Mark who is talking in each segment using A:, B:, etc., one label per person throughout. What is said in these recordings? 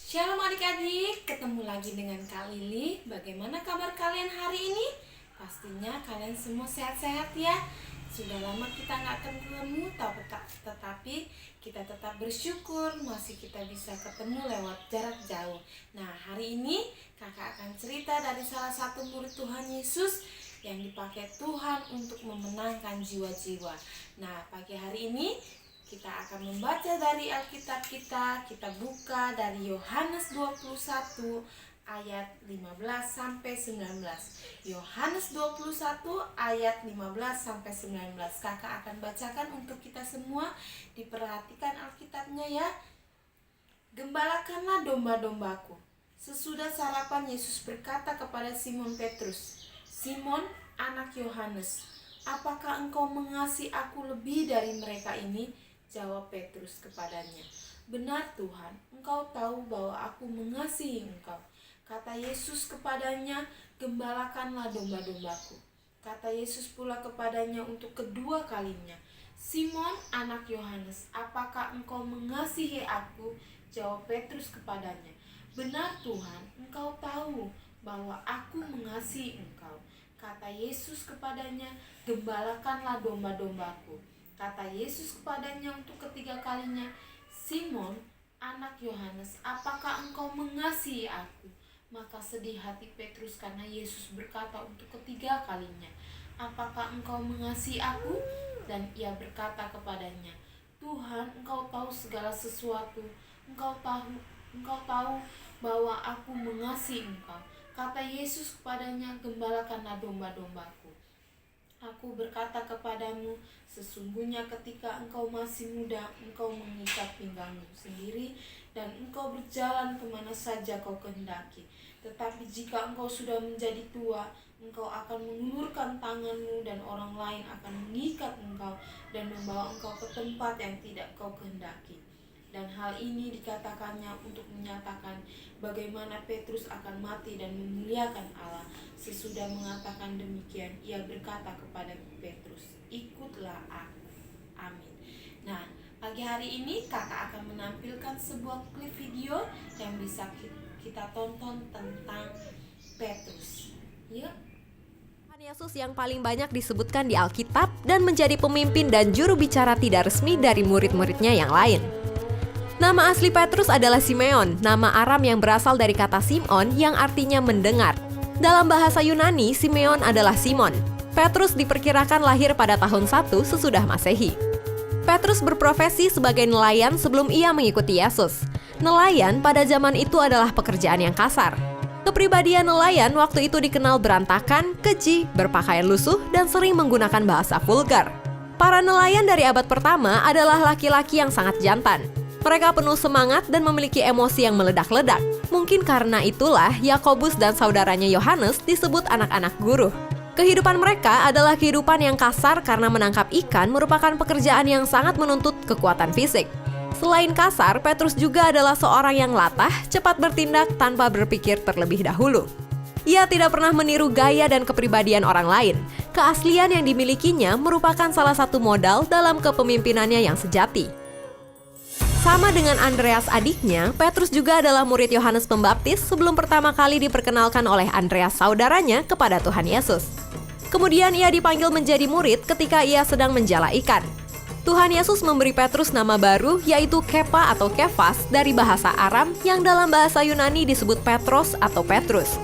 A: Shalom adik-adik, ketemu lagi dengan Kak Lili. Bagaimana kabar kalian hari ini? Pastinya kalian semua sehat-sehat ya. Sudah lama kita nggak ketemu, tetapi kita tetap bersyukur masih kita bisa ketemu lewat jarak jauh. Nah, hari ini kakak akan cerita dari salah satu murid Tuhan Yesus yang dipakai Tuhan untuk memenangkan jiwa-jiwa. Nah, pagi hari ini kita akan membaca dari Alkitab kita. Kita buka dari Yohanes 21 ayat 15 sampai 19. Yohanes 21 ayat 15 sampai 19. Kakak akan bacakan untuk kita semua. Diperhatikan Alkitabnya ya. Gembalakanlah domba-dombaku. Sesudah sarapan Yesus berkata kepada Simon Petrus, "Simon, anak Yohanes, apakah engkau mengasihi aku lebih dari mereka ini?" Jawab Petrus kepadanya, "Benar Tuhan, engkau tahu bahwa aku mengasihi engkau." Kata Yesus kepadanya, "Gembalakanlah domba-dombaku." Kata Yesus pula kepadanya untuk kedua kalinya, "Simon, anak Yohanes, apakah engkau mengasihi aku?" Jawab Petrus kepadanya, "Benar Tuhan, engkau tahu bahwa aku mengasihi engkau." Kata Yesus kepadanya, "Gembalakanlah domba-dombaku." Kata Yesus kepadanya untuk ketiga kalinya, "Simon, anak Yohanes, apakah engkau mengasihi aku?" Maka sedih hati Petrus karena Yesus berkata untuk ketiga kalinya, "Apakah engkau mengasihi aku?" Dan ia berkata kepadanya, "Tuhan, engkau tahu segala sesuatu. Engkau tahu bahwa aku mengasihi engkau." Kata Yesus kepadanya, "Gembalakanlah domba-dombaku. Aku berkata kepadamu, sesungguhnya ketika engkau masih muda, engkau mengikat pinggangmu sendiri, dan engkau berjalan kemana saja kau kehendaki. Tetapi jika engkau sudah menjadi tua, engkau akan mengulurkan tanganmu, dan orang lain akan mengikat engkau, dan membawa engkau ke tempat yang tidak kau kehendaki." Dan hal ini dikatakannya untuk menyatakan bagaimana Petrus akan mati dan memuliakan Allah. Sesudah mengatakan demikian, ia berkata kepada Petrus, "Ikutlah aku." Amin. Nah, pagi hari ini kakak akan menampilkan sebuah klip video yang bisa kita tonton tentang Petrus. Yuk.
B: Tuhan Yesus yang paling banyak disebutkan di Alkitab dan menjadi pemimpin dan juru bicara tidak resmi dari murid-muridnya yang lain. Nama asli Petrus adalah Simeon, nama Aram yang berasal dari kata Simon yang artinya mendengar. Dalam bahasa Yunani, Simeon adalah Simon. Petrus diperkirakan lahir pada tahun 1 sesudah Masehi. Petrus berprofesi sebagai nelayan sebelum ia mengikuti Yesus. Nelayan pada zaman itu adalah pekerjaan yang kasar. Kepribadian nelayan waktu itu dikenal berantakan, keji, berpakaian lusuh, dan sering menggunakan bahasa vulgar. Para nelayan dari abad pertama adalah laki-laki yang sangat jantan. Mereka penuh semangat dan memiliki emosi yang meledak-ledak. Mungkin karena itulah Yakobus dan saudaranya Yohanes disebut anak-anak guru. Kehidupan mereka adalah kehidupan yang kasar karena menangkap ikan merupakan pekerjaan yang sangat menuntut kekuatan fisik. Selain kasar, Petrus juga adalah seorang yang latah, cepat bertindak tanpa berpikir terlebih dahulu. Ia tidak pernah meniru gaya dan kepribadian orang lain. Keaslian yang dimilikinya merupakan salah satu modal dalam kepemimpinannya yang sejati. Sama dengan Andreas adiknya, Petrus juga adalah murid Yohanes Pembaptis sebelum pertama kali diperkenalkan oleh Andreas saudaranya kepada Tuhan Yesus. Kemudian ia dipanggil menjadi murid ketika ia sedang menjala ikan. Tuhan Yesus memberi Petrus nama baru yaitu Kepa atau Kefas dari bahasa Aram yang dalam bahasa Yunani disebut Petros atau Petrus.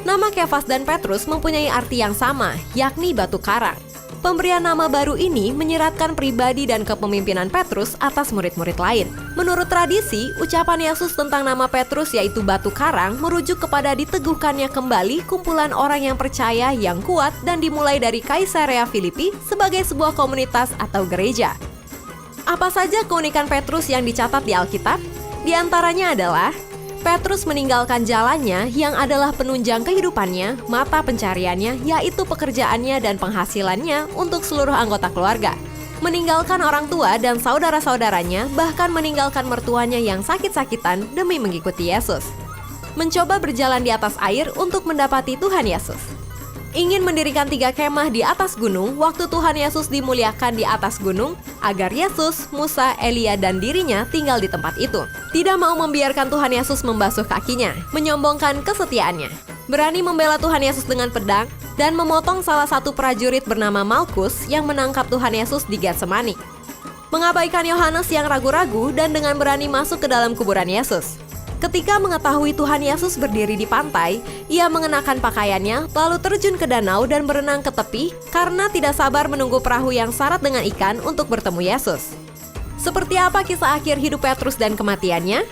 B: Nama Kefas dan Petrus mempunyai arti yang sama, yakni batu karang. Pemberian nama baru ini menyiratkan pribadi dan kepemimpinan Petrus atas murid-murid lain. Menurut tradisi, ucapan Yesus tentang nama Petrus yaitu batu karang merujuk kepada diteguhkannya kembali kumpulan orang yang percaya yang kuat dan dimulai dari Kaisarea Filipi sebagai sebuah komunitas atau gereja. Apa saja keunikan Petrus yang dicatat di Alkitab? Di antaranya adalah Petrus meninggalkan jalannya yang adalah penunjang kehidupannya, mata pencariannya, yaitu pekerjaannya dan penghasilannya untuk seluruh anggota keluarga. Meninggalkan orang tua dan saudara-saudaranya, bahkan meninggalkan mertuanya yang sakit-sakitan demi mengikuti Yesus. Mencoba berjalan di atas air untuk mendapati Tuhan Yesus. ingin mendirikan 3 kemah di atas gunung waktu Tuhan Yesus dimuliakan di atas gunung agar Yesus, Musa, Elia, dan dirinya tinggal di tempat itu. Tidak mau membiarkan Tuhan Yesus membasuh kakinya, menyombongkan kesetiaannya. Berani membela Tuhan Yesus dengan pedang dan memotong salah satu prajurit bernama Malkus yang menangkap Tuhan Yesus di Getsemani. Mengabaikan Yohanes yang ragu-ragu dan dengan berani masuk ke dalam kuburan Yesus. Ketika mengetahui Tuhan Yesus berdiri di pantai, ia mengenakan pakaiannya, lalu terjun ke danau dan berenang ke tepi karena tidak sabar menunggu perahu yang syarat dengan ikan untuk bertemu Yesus. Seperti apa kisah akhir hidup Petrus dan kematiannya?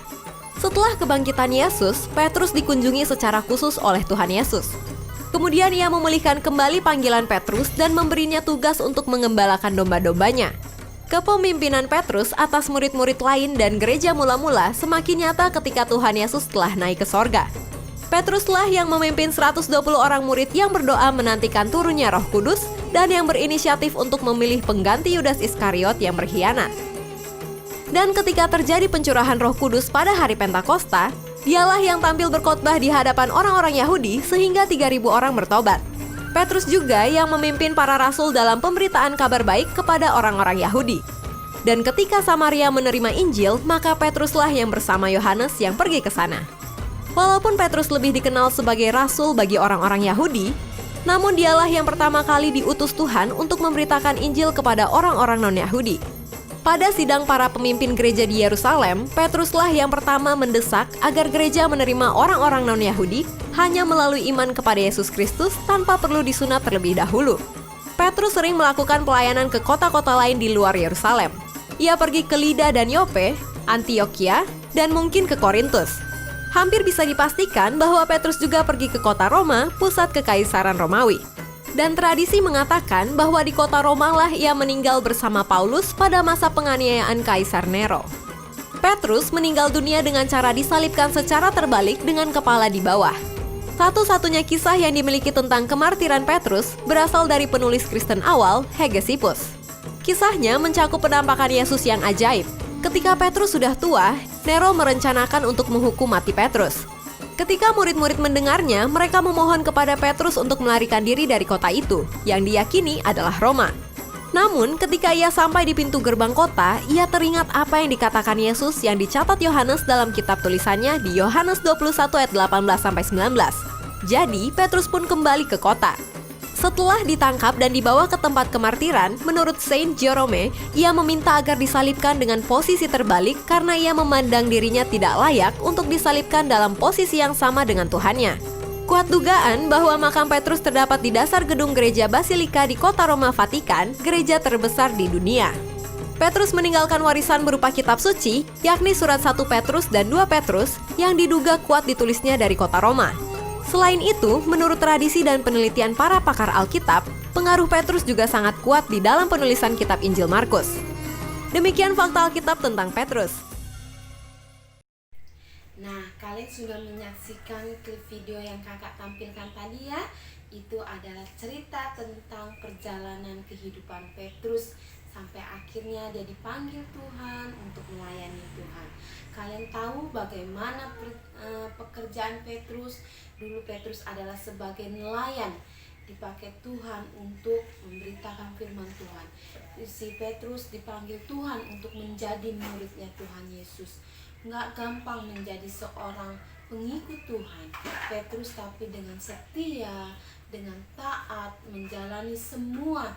B: Setelah kebangkitan Yesus, Petrus dikunjungi secara khusus oleh Tuhan Yesus. Kemudian ia memulihkan kembali panggilan Petrus dan memberinya tugas untuk mengembalakan domba-dombanya. Kepemimpinan Petrus atas murid-murid lain dan gereja mula-mula semakin nyata ketika Tuhan Yesus telah naik ke sorga. Petruslah yang memimpin 120 orang murid yang berdoa menantikan turunnya Roh Kudus dan yang berinisiatif untuk memilih pengganti Yudas Iskariot yang berkhianat. Dan ketika terjadi pencurahan Roh Kudus pada hari Pentakosta, dialah yang tampil berkhotbah di hadapan orang-orang Yahudi sehingga 3.000 orang bertobat. Petrus juga yang memimpin para rasul dalam pemberitaan kabar baik kepada orang-orang Yahudi. Dan ketika Samaria menerima Injil, maka Petruslah yang bersama Yohanes yang pergi ke sana. Walaupun Petrus lebih dikenal sebagai rasul bagi orang-orang Yahudi, namun dialah yang pertama kali diutus Tuhan untuk memberitakan Injil kepada orang-orang non-Yahudi. Pada sidang para pemimpin gereja di Yerusalem, Petruslah yang pertama mendesak agar gereja menerima orang-orang non-Yahudi hanya melalui iman kepada Yesus Kristus tanpa perlu disunat terlebih dahulu. Petrus sering melakukan pelayanan ke kota-kota lain di luar Yerusalem. Ia pergi ke Lida dan Yope, Antioquia, dan mungkin ke Korintus. Hampir bisa dipastikan bahwa Petrus juga pergi ke kota Roma, pusat kekaisaran Romawi. Dan tradisi mengatakan bahwa di kota Roma lah ia meninggal bersama Paulus pada masa penganiayaan Kaisar Nero. Petrus meninggal dunia dengan cara disalibkan secara terbalik dengan kepala di bawah. Satu-satunya kisah yang dimiliki tentang kemartiran Petrus berasal dari penulis Kristen awal, Hegesippus. Kisahnya mencakup penampakan Yesus yang ajaib. Ketika Petrus sudah tua, Nero merencanakan untuk menghukum mati Petrus. Ketika murid-murid mendengarnya, mereka memohon kepada Petrus untuk melarikan diri dari kota itu, yang diyakini adalah Roma. Namun, ketika ia sampai di pintu gerbang kota, ia teringat apa yang dikatakan Yesus yang dicatat Yohanes dalam kitab tulisannya di Yohanes 21 ayat 18-19. Jadi, Petrus pun kembali ke kota. Setelah ditangkap dan dibawa ke tempat kemartiran, menurut Saint Jerome, ia meminta agar disalibkan dengan posisi terbalik karena ia memandang dirinya tidak layak untuk disalibkan dalam posisi yang sama dengan Tuhannya. Kuat dugaan bahwa makam Petrus terdapat di dasar gedung gereja Basilika di kota Roma Vatikan, gereja terbesar di dunia. Petrus meninggalkan warisan berupa kitab suci, yakni surat 1 Petrus dan 2 Petrus, yang diduga kuat ditulisnya dari kota Roma. Selain itu, menurut tradisi dan penelitian para pakar Alkitab, pengaruh Petrus juga sangat kuat di dalam penulisan kitab Injil Markus. Demikian fakta Alkitab tentang Petrus.
A: Nah, kalian sudah menyaksikan klip video yang kakak tampilkan tadi ya. Itu adalah cerita tentang perjalanan kehidupan Petrus sampai akhirnya dia dipanggil Tuhan untuk melayani Tuhan. Kalian tahu bagaimana pekerjaan Petrus? Dulu Petrus adalah sebagai nelayan, dipakai Tuhan untuk memberitakan firman Tuhan. Si Petrus dipanggil Tuhan untuk menjadi muridnya Tuhan Yesus. Nggak gampang menjadi seorang pengikut Tuhan Petrus, tapi dengan setia, dengan taat, menjalani semua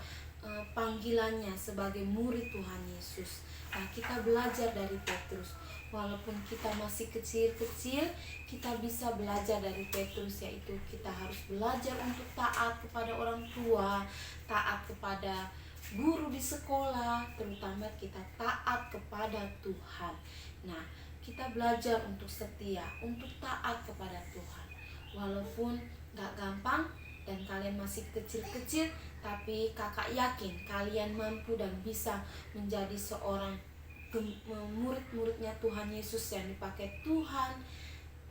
A: panggilannya sebagai murid Tuhan Yesus. Nah, kita belajar dari Petrus. Walaupun kita masih kecil-kecil, kita bisa belajar dari Petrus, yaitu kita harus belajar untuk taat kepada orang tua, taat kepada guru di sekolah, terutama kita taat kepada Tuhan. Nah, kita belajar untuk setia, untuk taat kepada Tuhan. Walaupun gak gampang dan kalian masih kecil-kecil, tapi kakak yakin kalian mampu dan bisa menjadi seorang murid-muridnya Tuhan Yesus yang dipakai Tuhan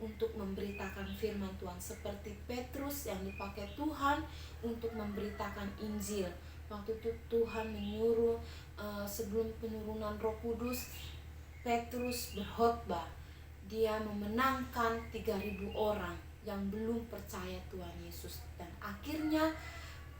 A: untuk memberitakan firman Tuhan, seperti Petrus yang dipakai Tuhan untuk memberitakan Injil. Waktu itu Tuhan menyuruh sebelum penurunan Roh Kudus, Petrus berkhotbah. Dia memenangkan 3.000 orang yang belum percaya Tuhan Yesus. Dan akhirnya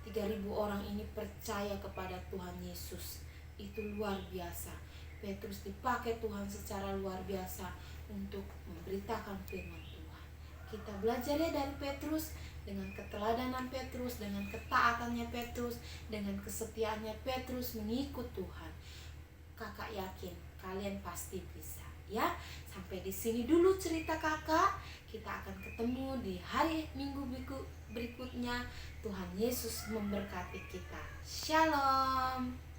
A: 3.000 orang ini percaya kepada Tuhan Yesus. Itu luar biasa. Petrus dipakai Tuhan secara luar biasa untuk memberitakan firman Tuhan. Kita belajar ya dari Petrus, dengan keteladanan Petrus, dengan ketaatannya Petrus, dengan kesetiaannya Petrus mengikut Tuhan. Kakak yakin kalian pasti bisa ya. Sampai di sini dulu cerita kakak. Kita akan ketemu di hari Minggu berikutnya. Tuhan Yesus memberkati kita. Shalom.